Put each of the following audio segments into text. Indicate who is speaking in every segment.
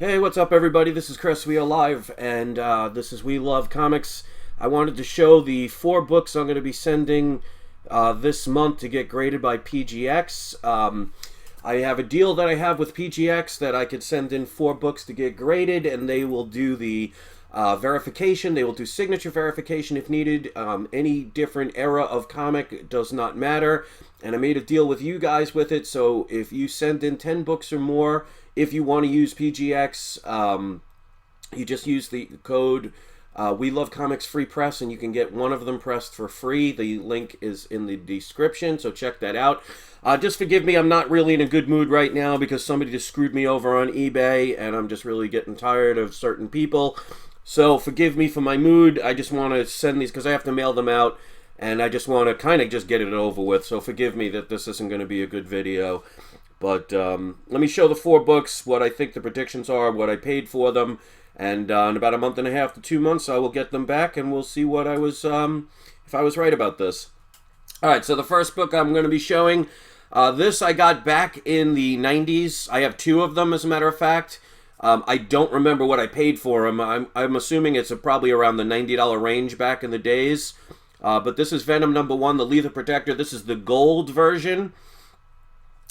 Speaker 1: Hey, what's up, everybody? This is Chris. We are live, and this is We Love Comics. I wanted to show the 4 books I'm going to be sending this month to get graded by PGX. I have a deal that I have with PGX that I could send in 4 books to get graded, and they will do the verification. They will do signature verification if needed. Any different era of comic does not matter. And I made a deal with you guys with it, so if you send in 10 books or more, if you want to use PGX, you just use the code We Love Comics Free Press, and you can get one of them pressed for free. The link is in the description, so check that out. Just forgive me, I'm not really in a good mood right now because somebody just screwed me over on eBay, and I'm just really getting tired of certain people. So forgive me for my mood. I just want to send these because I have to mail them out, and I just want to kind of just get it over with. So forgive me that this isn't going to be a good video. But let me show the 4 books, what I think the predictions are, what I paid for them, and in about a month and a half to 2 months, I will get them back, and we'll see what I was, if I was right about this. All right, so the first book I'm going to be showing, this I got back in the 90s. I have 2 of them, as a matter of fact. I don't remember what I paid for them. I'm assuming it's probably around the $90 range back in the days. But this is Venom #1, the Lethal Protector. This is the gold version.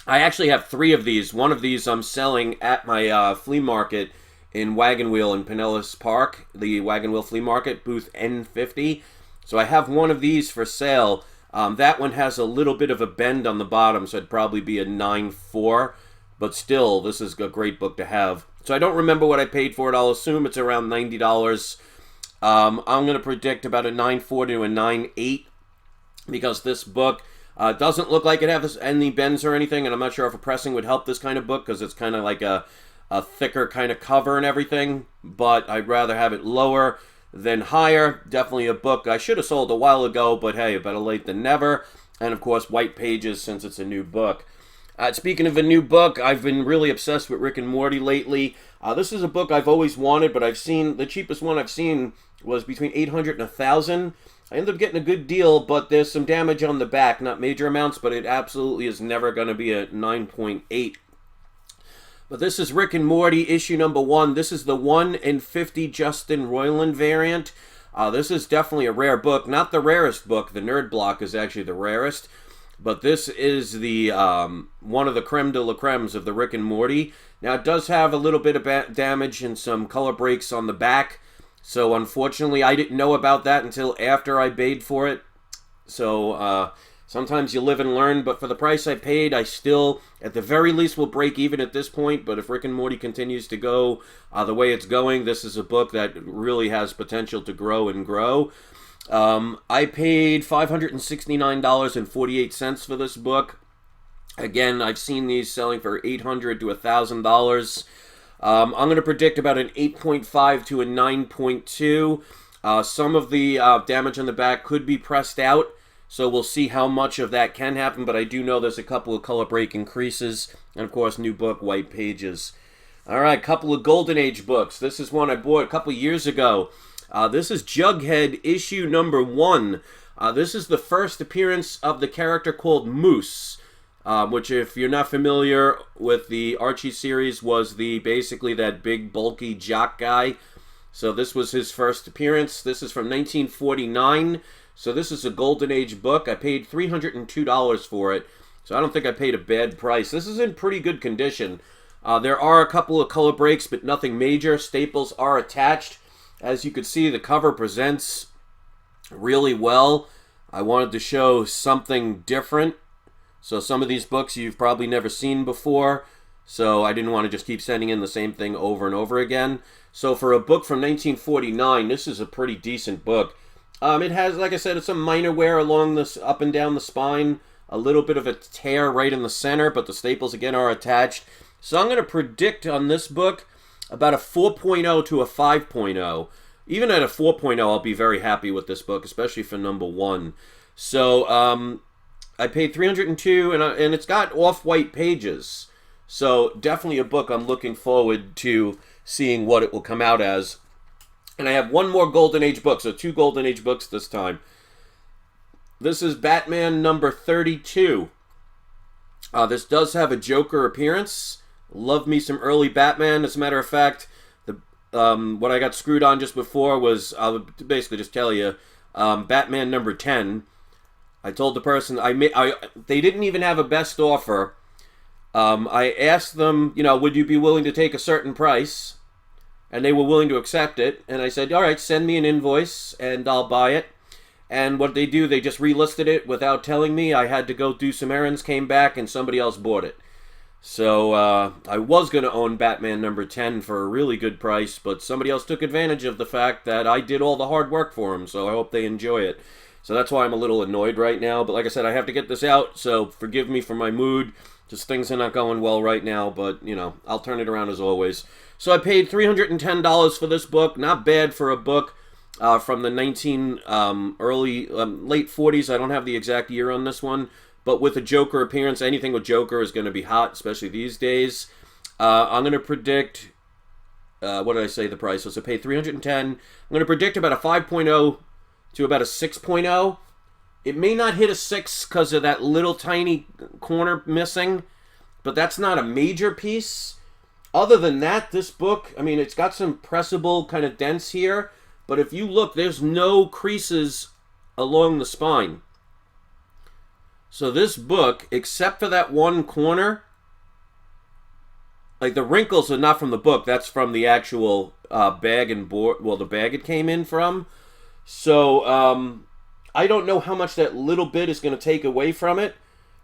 Speaker 1: I actually have 3 of these. One of these I'm selling at my flea market in Wagon in Pinellas Park, the Wagon Flea Market, Booth N50. So I have one of these for sale. That one has a little bit of a bend on the bottom, so it'd probably be a 9.4. But still, this is a great book to have. So I don't remember what I paid for it. I'll assume it's around $90. I'm going to predict about a 9.4 to a 9.8 because this book doesn't look like it has any bends or anything, and I'm not sure if a pressing would help this kind of book because it's kind of like a thicker kind of cover and everything, but I'd rather have it lower than higher. Definitely a book I should have sold a while ago, but hey, better late than never. And of course, white pages since it's a new book. Speaking of a new book, I've been really obsessed with Rick and Morty lately. This is a book I've always wanted, but I've seen, the cheapest one I've seen was between $800 and $1,000. I ended up getting a good deal, but there's some damage on the back. Not major amounts, but it absolutely is never going to be a 9.8. But this is Rick and Morty, issue #1. This is the 1 in 50 Justin Roiland variant. This is definitely a rare book. Not the rarest book. The Nerd Block is actually the rarest. But this is the one of the creme de la cremes of the Rick and Morty. Now, it does have a little bit of damage and some color breaks on the back. So, unfortunately, I didn't know about that until after I paid for it. So, sometimes you live and learn. But for the price I paid, I still, at the very least, will break even at this point. But if Rick and Morty continues to go the way it's going, this is a book that really has potential to grow and grow. I paid $569.48 for this book. Again, I've seen these selling for $800 to $1,000. I'm going to predict about an 8.5 to a 9.2. Some of the damage on the back could be pressed out, so we'll see how much of that can happen, but I do know there's a couple of color break increases, and of course, new book, white pages. All right, couple of Golden Age books. This is one I bought a couple years ago. This is Jughead, issue #1. This is the first appearance of the character called Moose, which, if you're not familiar with the Archie series, was basically that big, bulky jock guy. So this was his first appearance. This is from 1949. So this is a Golden Age book. I paid $302 for it. So I don't think I paid a bad price. This is in pretty good condition. There are a couple of color breaks, but nothing major. Staples are attached. As you can see, the cover presents really well. I wanted to show something different. So some of these books you've probably never seen before. So I didn't want to just keep sending in the same thing over and over again. So for a book from 1949, this is a pretty decent book. It has, like I said, some minor wear along this up and down the spine. A little bit of a tear right in the center, but the staples again are attached. So I'm going to predict on this book about a 4.0 to a 5.0. Even at a 4.0, I'll be very happy with this book, especially for #1. So I paid $302, and it's got off-white pages. So definitely a book I'm looking forward to seeing what it will come out as. And I have one more Golden Age book, so 2 Golden Age books this time. This is Batman #32. This does have a Joker appearance. Love me some early Batman. As a matter of fact, the what I got screwed on just before was, I'll basically just tell you, Batman number 10. I told the person, they didn't even have a best offer. I asked them, would you be willing to take a certain price? And they were willing to accept it. And I said, all right, send me an invoice and I'll buy it. And what they do, they just relisted it without telling me. I had to go do some errands, came back, and somebody else bought it. So I was going to own Batman number 10 for a really good price, but somebody else took advantage of the fact that I did all the hard work for them, so I hope they enjoy it. So that's why I'm a little annoyed right now. But like I said, I have to get this out, so forgive me for my mood. Just things are not going well right now, but, I'll turn it around as always. So I paid $310 for this book. Not bad for a book from the late 40s. I don't have the exact year on this one. But with a Joker appearance, anything with Joker is going to be hot, especially these days. I'm going to predict, what did I say the price was? I paid $310. I'm going to predict about a 5.0 to about a 6.0. It may not hit a 6 because of that little tiny corner missing, but that's not a major piece. Other than that, this book, it's got some pressable kind of dents here, but if you look, there's no creases along the spine. So this book, except for that one corner, like the wrinkles are not from the book, that's from the actual bag and board, the bag it came in from. So, I don't know how much that little bit is going to take away from it.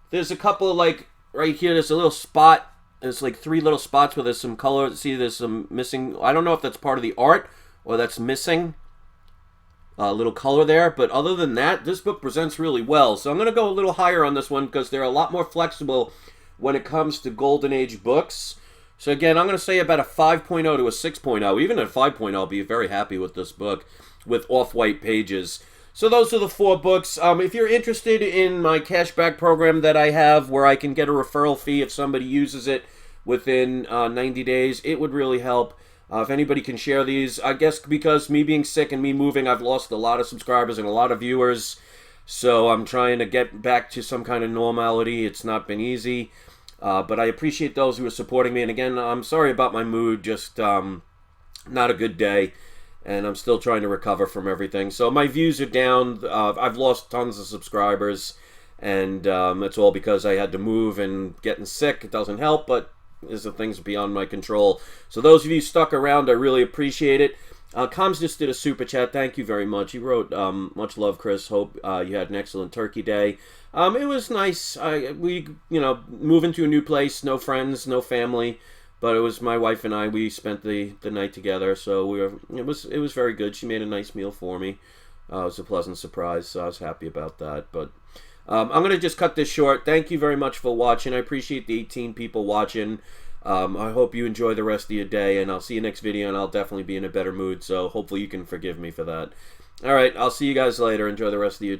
Speaker 1: There's a couple of, right here, there's a little spot. There's 3 little spots where there's some color. See, there's some missing. I don't know if that's part of the art or that's missing a little color there. But other than that, this book presents really well. So I'm going to go a little higher on this one because they're a lot more flexible when it comes to Golden Age books. So again, I'm going to say about a 5.0 to a 6.0. Even at 5.0, I'll be very happy with this book with off-white pages. So those are the 4 books. If you're interested in my cashback program that I have where I can get a referral fee if somebody uses it within 90 days, it would really help. If anybody can share these, I guess because me being sick and me moving, I've lost a lot of subscribers and a lot of viewers. So I'm trying to get back to some kind of normality. It's not been easy. But I appreciate those who are supporting me. And again, I'm sorry about my mood. Just not a good day. And I'm still trying to recover from everything. So my views are down. I've lost tons of subscribers. And it's all because I had to move and getting sick. It doesn't help, but these are things beyond my control. So those of you stuck around, I really appreciate it. Coms just did a super chat. Thank you very much. He wrote, much love, Chris. Hope you had an excellent Turkey Day. It was nice. We moving to a new place. No friends, no family. But it was my wife and I. We spent the night together, so it was very good. She made a nice meal for me. It was a pleasant surprise, so I was happy about that. But I'm gonna just cut this short. Thank you very much for watching. I appreciate the 18 people watching. I hope you enjoy the rest of your day, and I'll see you next video. And I'll definitely be in a better mood. So hopefully you can forgive me for that. All right, I'll see you guys later. Enjoy the rest of your day.